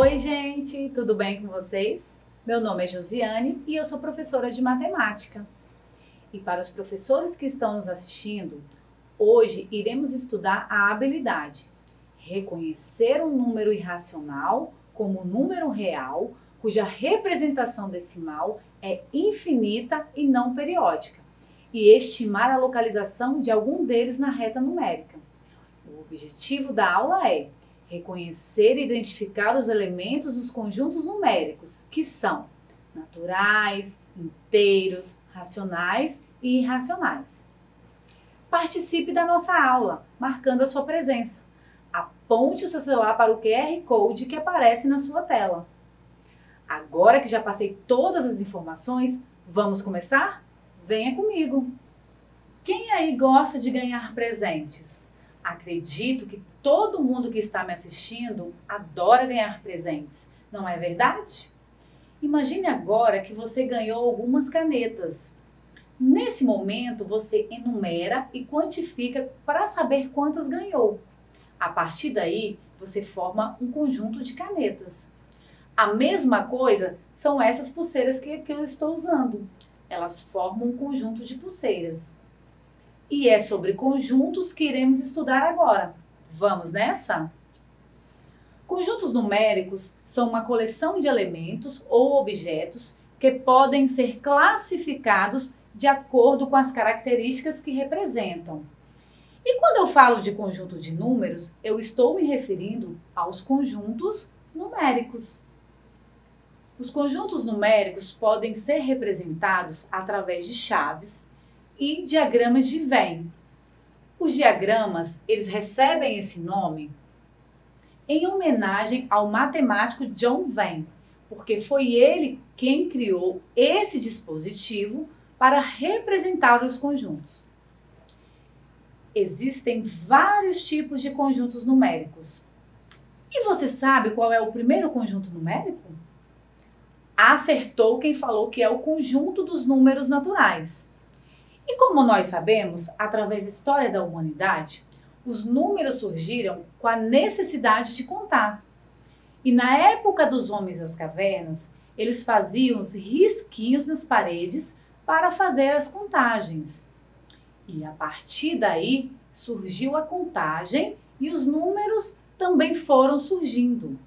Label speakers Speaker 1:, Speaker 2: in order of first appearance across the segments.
Speaker 1: Oi, gente, tudo bem com vocês? Meu nome é Josiane e eu sou professora de matemática. E para os professores que estão nos assistindo, hoje iremos estudar a habilidade: reconhecer um número irracional como um número real, cuja representação decimal é infinita e não periódica, e estimar a localização de algum deles na reta numérica. O objetivo da aula é reconhecer e identificar os elementos dos conjuntos numéricos, que são naturais, inteiros, racionais e irracionais. Participe da nossa aula, marcando a sua presença. Aponte o seu celular para o QR Code que aparece na sua tela. Agora que já passei todas as informações, vamos começar? Venha comigo! Quem aí gosta de ganhar presentes? Acredito que todo mundo que está me assistindo adora ganhar presentes, não é verdade? Imagine agora que você ganhou algumas canetas. Nesse momento, você enumera e quantifica para saber quantas ganhou. A partir daí, você forma um conjunto de canetas. A mesma coisa são essas pulseiras que eu estou usando. Elas formam um conjunto de pulseiras. E é sobre conjuntos que iremos estudar agora. Vamos nessa? Conjuntos numéricos são uma coleção de elementos ou objetos que podem ser classificados de acordo com as características que representam. E quando eu falo de conjunto de números, eu estou me referindo aos conjuntos numéricos. Os conjuntos numéricos podem ser representados através de chaves e diagramas de Venn. Os diagramas, eles recebem esse nome em homenagem ao matemático John Venn, porque foi ele quem criou esse dispositivo para representar os conjuntos. Existem vários tipos de conjuntos numéricos. E você sabe qual é o primeiro conjunto numérico? Acertou quem falou que é o conjunto dos números naturais. E como nós sabemos, através da história da humanidade, os números surgiram com a necessidade de contar. E na época dos homens das cavernas, eles faziam os risquinhos nas paredes para fazer as contagens. E a partir daí surgiu a contagem e os números também foram surgindo.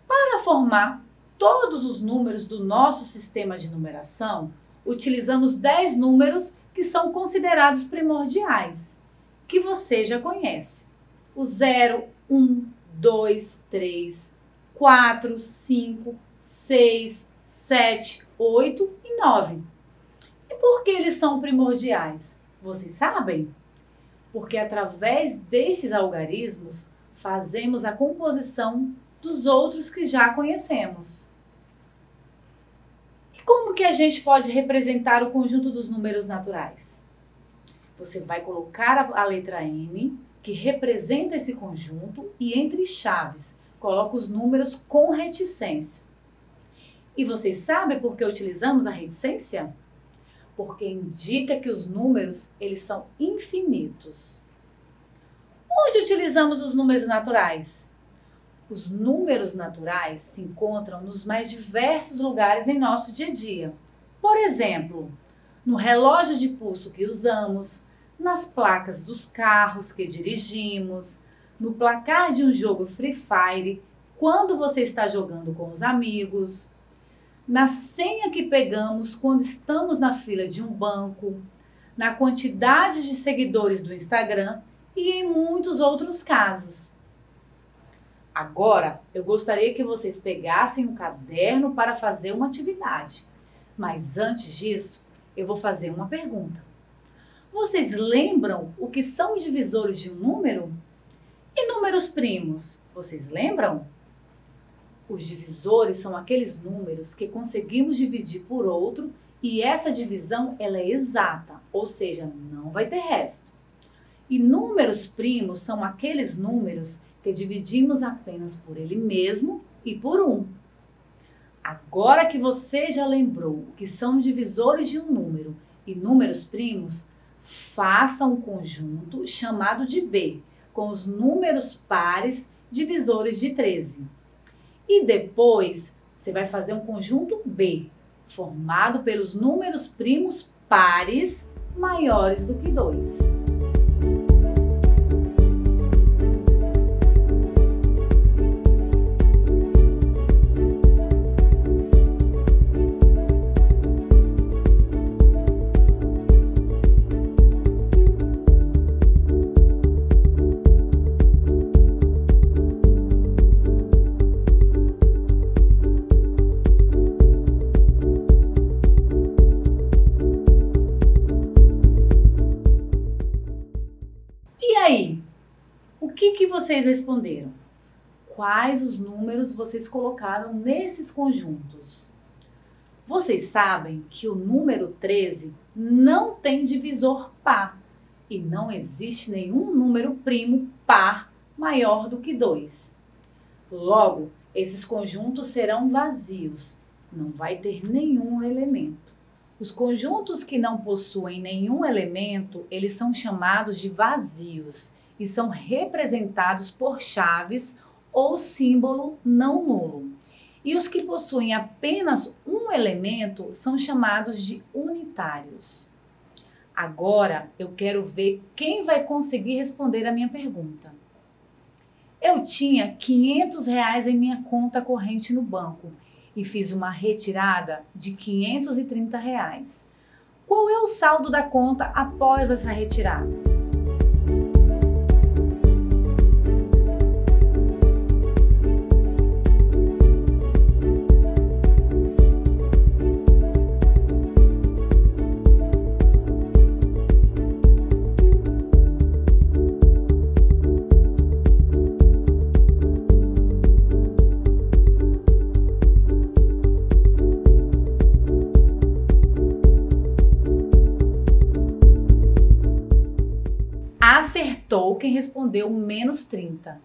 Speaker 1: Para formar todos os números do nosso sistema de numeração, utilizamos 10 números que são considerados primordiais, que você já conhece. O 0, 1, 2, 3, 4, 5, 6, 7, 8 e 9. E por que eles são primordiais? Vocês sabem? Porque através destes algarismos fazemos a composição dos outros que já conhecemos. E como que a gente pode representar o conjunto dos números naturais? Você vai colocar a letra N, que representa esse conjunto, e entre chaves, coloca os números com reticência. E vocês sabem por que utilizamos a reticência? Porque indica que os números, eles são infinitos. Onde utilizamos os números naturais? Os números naturais se encontram nos mais diversos lugares em nosso dia a dia. Por exemplo, no relógio de pulso que usamos, nas placas dos carros que dirigimos, no placar de um jogo Free Fire, quando você está jogando com os amigos, na senha que pegamos quando estamos na fila de um banco, na quantidade de seguidores do Instagram e em muitos outros casos. Agora, eu gostaria que vocês pegassem um caderno para fazer uma atividade. Mas antes disso, eu vou fazer uma pergunta. Vocês lembram o que são os divisores de um número? E números primos, vocês lembram? Os divisores são aqueles números que conseguimos dividir por outro e essa divisão ela é exata, ou seja, não vai ter resto. E números primos são aqueles números que dividimos apenas por ele mesmo e por 1. Agora que você já lembrou o que são divisores de um número e números primos, faça um conjunto chamado de B, com os números pares divisores de 13. E depois você vai fazer um conjunto B, formado pelos números primos pares maiores do que 2. E aí, o que vocês responderam? Quais os números vocês colocaram nesses conjuntos? Vocês sabem que o número 13 não tem divisor par e não existe nenhum número primo par maior do que 2. Logo, esses conjuntos serão vazios, não vai ter nenhum elemento. Os conjuntos que não possuem nenhum elemento, eles são chamados de vazios e são representados por chaves ou símbolo não nulo. E os que possuem apenas um elemento são chamados de unitários. Agora eu quero ver quem vai conseguir responder a minha pergunta. Eu tinha R$500 em minha conta corrente no banco e fiz uma retirada de R$530. Qual é o saldo da conta após essa retirada? Acertou quem respondeu menos 30.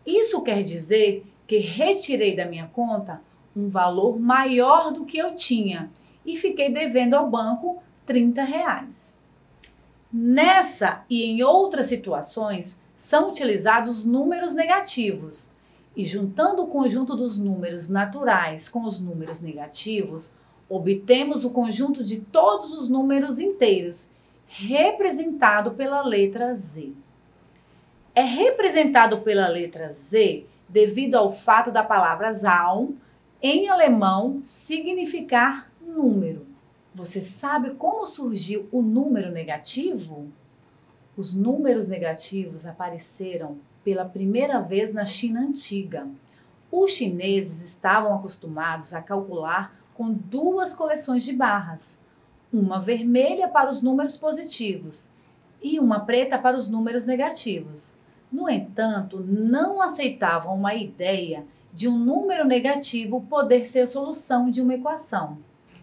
Speaker 1: Isso quer dizer que retirei da minha conta um valor maior do que eu tinha e fiquei devendo ao banco R$30. Nessa e em outras situações são utilizados números negativos e juntando o conjunto dos números naturais com os números negativos, obtemos o conjunto de todos os números inteiros, representado pela letra Z. É representado pela letra Z devido ao fato da palavra Zahl, em alemão, significar número. Você sabe como surgiu o número negativo? Os números negativos apareceram pela primeira vez na China antiga. Os chineses estavam acostumados a calcular com duas coleções de barras, uma vermelha para os números positivos e uma preta para os números negativos. No entanto, não aceitavam uma ideia de um número negativo poder ser a solução de uma equação.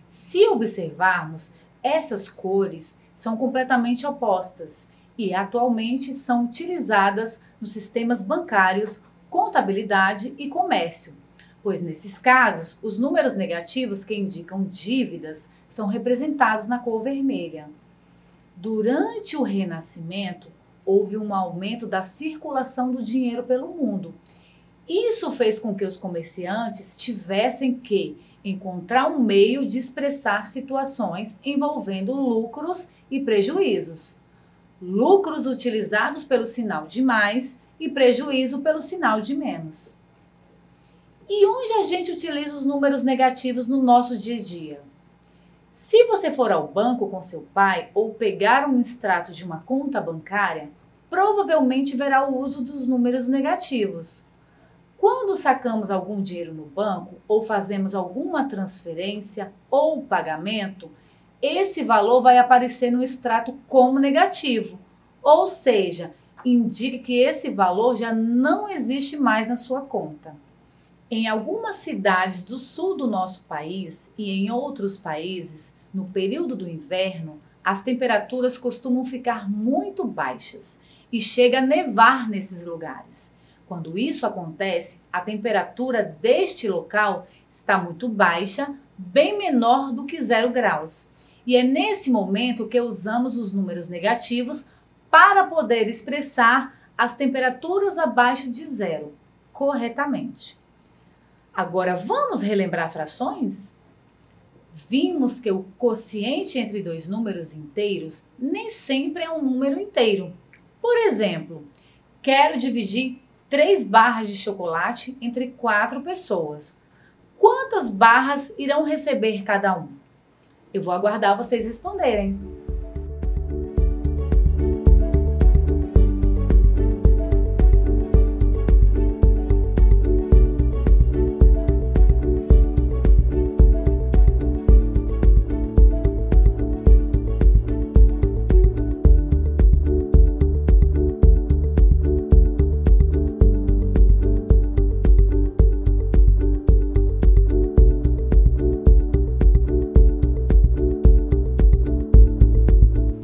Speaker 1: Se observarmos, essas cores são completamente opostas e atualmente são utilizadas nos sistemas bancários, contabilidade e comércio, pois nesses casos, os números negativos que indicam dívidas são representados na cor vermelha. Durante o Renascimento, houve um aumento da circulação do dinheiro pelo mundo. Isso fez com que os comerciantes tivessem que encontrar um meio de expressar situações envolvendo lucros e prejuízos. Lucros utilizados pelo sinal de mais e prejuízo pelo sinal de menos. E onde a gente utiliza os números negativos no nosso dia a dia? Se você for ao banco com seu pai ou pegar um extrato de uma conta bancária, provavelmente verá o uso dos números negativos. Quando sacamos algum dinheiro no banco ou fazemos alguma transferência ou pagamento, esse valor vai aparecer no extrato como negativo, ou seja, indica que esse valor já não existe mais na sua conta. Em algumas cidades do sul do nosso país e em outros países, no período do inverno, as temperaturas costumam ficar muito baixas e chega a nevar nesses lugares. Quando isso acontece, a temperatura deste local está muito baixa, bem menor do que 0 graus. E é nesse momento que usamos os números negativos para poder expressar as temperaturas abaixo de 0 corretamente. Agora, vamos relembrar frações? Vimos que o quociente entre dois números inteiros nem sempre é um número inteiro. Por exemplo, quero dividir 3 barras de chocolate entre 4 pessoas. Quantas barras irão receber cada um? Eu vou aguardar vocês responderem.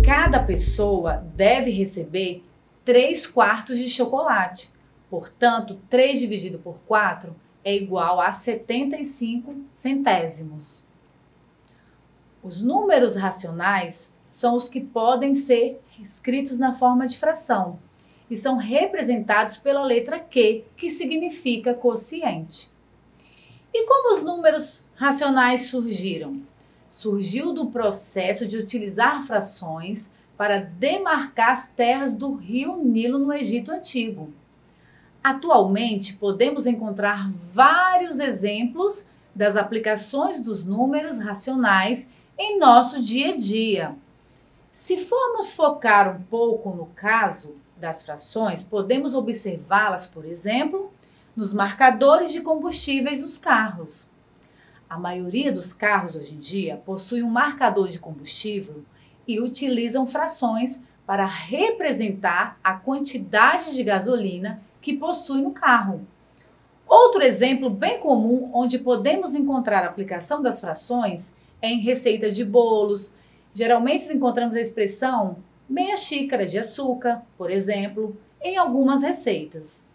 Speaker 1: Cada pessoa deve receber 3 quartos de chocolate. Portanto, 3 dividido por 4 é igual a 75 centésimos. Os números racionais são os que podem ser escritos na forma de fração e são representados pela letra Q, que significa quociente. E como os números racionais surgiram? Surgiu do processo de utilizar frações para demarcar as terras do rio Nilo no Egito Antigo. Atualmente, podemos encontrar vários exemplos das aplicações dos números racionais em nosso dia a dia. Se formos focar um pouco no caso das frações, podemos observá-las, por exemplo, nos marcadores de combustíveis dos carros. A maioria dos carros hoje em dia possui um marcador de combustível e utilizam frações para representar a quantidade de gasolina que possui no carro. Outro exemplo bem comum onde podemos encontrar a aplicação das frações é em receita de bolos. Geralmente encontramos a expressão meia xícara de açúcar, por exemplo, em algumas receitas.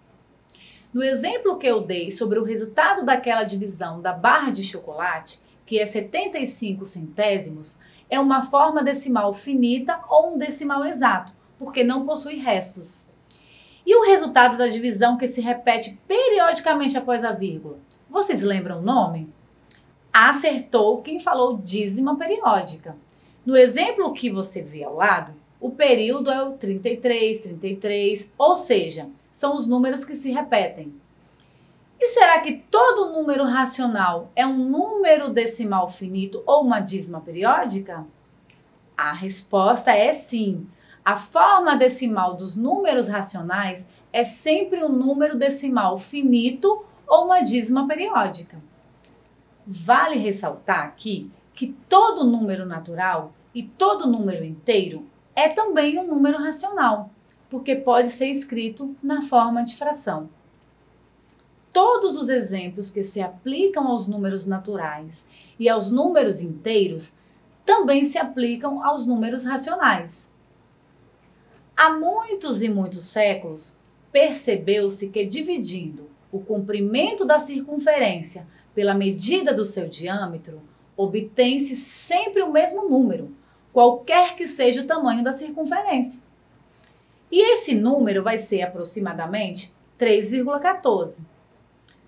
Speaker 1: No exemplo que eu dei sobre o resultado daquela divisão da barra de chocolate, que é 75 centésimos, é uma forma decimal finita ou um decimal exato, porque não possui restos. E o resultado da divisão que se repete periodicamente após a vírgula? Vocês lembram o nome? Acertou quem falou dízima periódica. No exemplo que você vê ao lado, o período é o 33, 33, ou seja, são os números que se repetem. E será que todo número racional é um número decimal finito ou uma dízima periódica? A resposta é sim. A forma decimal dos números racionais é sempre um número decimal finito ou uma dízima periódica. Vale ressaltar aqui que todo número natural e todo número inteiro é também um número racional, porque pode ser escrito na forma de fração. Todos os exemplos que se aplicam aos números naturais e aos números inteiros também se aplicam aos números racionais. Há muitos e muitos séculos, percebeu-se que dividindo o comprimento da circunferência pela medida do seu diâmetro, obtém-se sempre o mesmo número, qualquer que seja o tamanho da circunferência. E esse número vai ser aproximadamente 3,14.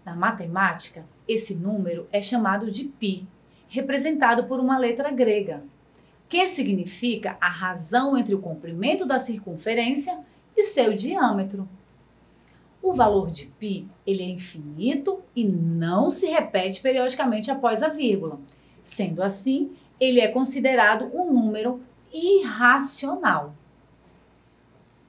Speaker 1: Na matemática, esse número é chamado de π, representado por uma letra grega, que significa a razão entre o comprimento da circunferência e seu diâmetro. O valor de π ele é infinito e não se repete periodicamente após a vírgula. Sendo assim, ele é considerado um número irracional.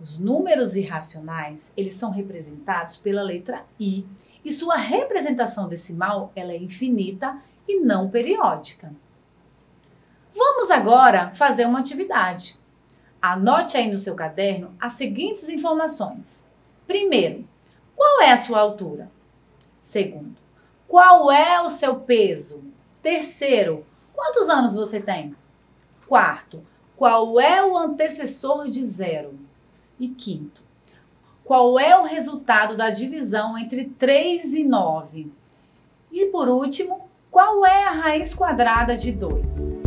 Speaker 1: Os números irracionais, eles são representados pela letra I e sua representação decimal ela é infinita e não periódica. Vamos agora fazer uma atividade. Anote aí no seu caderno as seguintes informações. Primeiro, qual é a sua altura? Segundo, qual é o seu peso? Terceiro, quantos anos você tem? Quarto, qual é o antecessor de zero? E quinto, qual é o resultado da divisão entre 3 e 9? E por último, qual é a raiz quadrada de 2?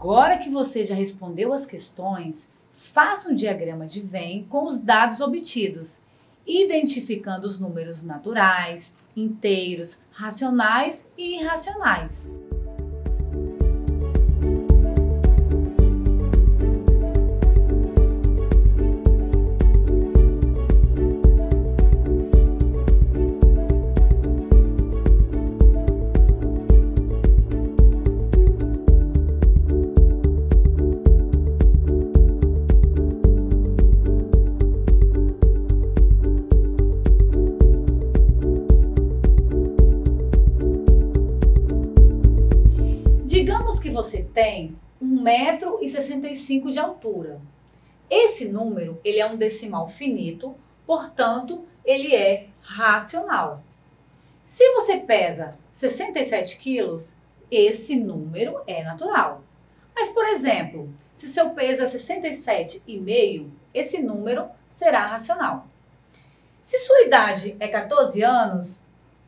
Speaker 1: Agora que você já respondeu as questões, faça um diagrama de Venn com os dados obtidos, identificando os números naturais, inteiros, racionais e irracionais. Digamos que você tem 1,65 m de altura. Esse número ele é um decimal finito, portanto, ele é racional. Se você pesa 67 quilos, esse número é natural. Mas, por exemplo, se seu peso é 67,5, esse número será racional. Se sua idade é 14 anos,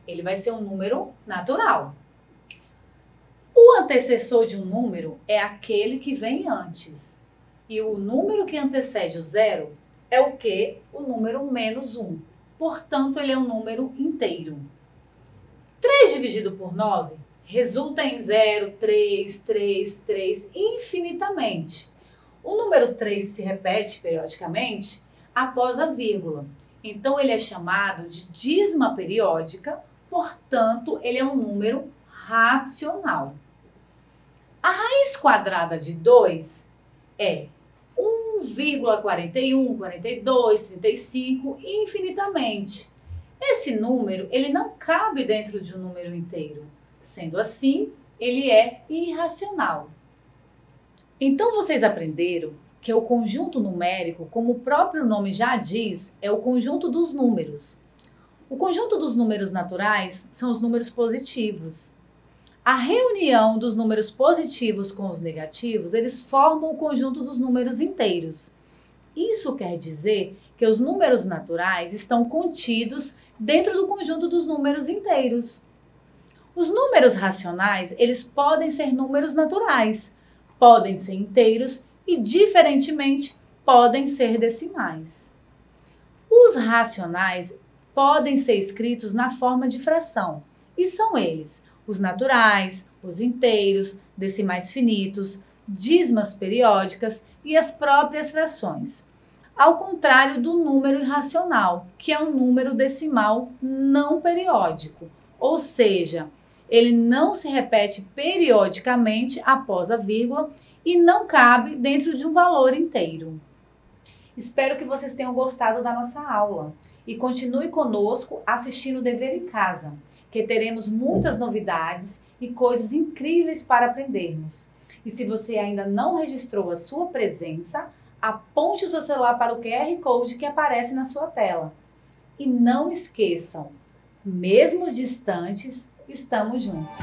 Speaker 1: ele vai ser um número natural. O antecessor de um número é aquele que vem antes. E o número que antecede o zero é o quê? O número menos 1. Portanto, ele é um número inteiro. 3 dividido por 9 resulta em 0, 3, 3, 3, infinitamente. O número 3 se repete periodicamente após a vírgula. Então, ele é chamado de dízima periódica, portanto, ele é um número racional. A raiz quadrada de 2 é 1,41, 42, 35 e infinitamente. Esse número ele não cabe dentro de um número inteiro. Sendo assim, ele é irracional. Então vocês aprenderam que o conjunto numérico, como o próprio nome já diz, é o conjunto dos números. O conjunto dos números naturais são os números positivos. A reunião dos números positivos com os negativos, eles formam o conjunto dos números inteiros. Isso quer dizer que os números naturais estão contidos dentro do conjunto dos números inteiros. Os números racionais, eles podem ser números naturais, podem ser inteiros e, diferentemente, podem ser decimais. Os racionais podem ser escritos na forma de fração, e são eles: os naturais, os inteiros, decimais finitos, dízimas periódicas e as próprias frações. Ao contrário do número irracional, que é um número decimal não periódico, ou seja, ele não se repete periodicamente após a vírgula e não cabe dentro de um valor inteiro. Espero que vocês tenham gostado da nossa aula e continue conosco assistindo o Dever em Casa, que teremos muitas novidades e coisas incríveis para aprendermos. E se você ainda não registrou a sua presença, aponte o seu celular para o QR Code que aparece na sua tela. E não esqueçam, mesmo distantes, estamos juntos.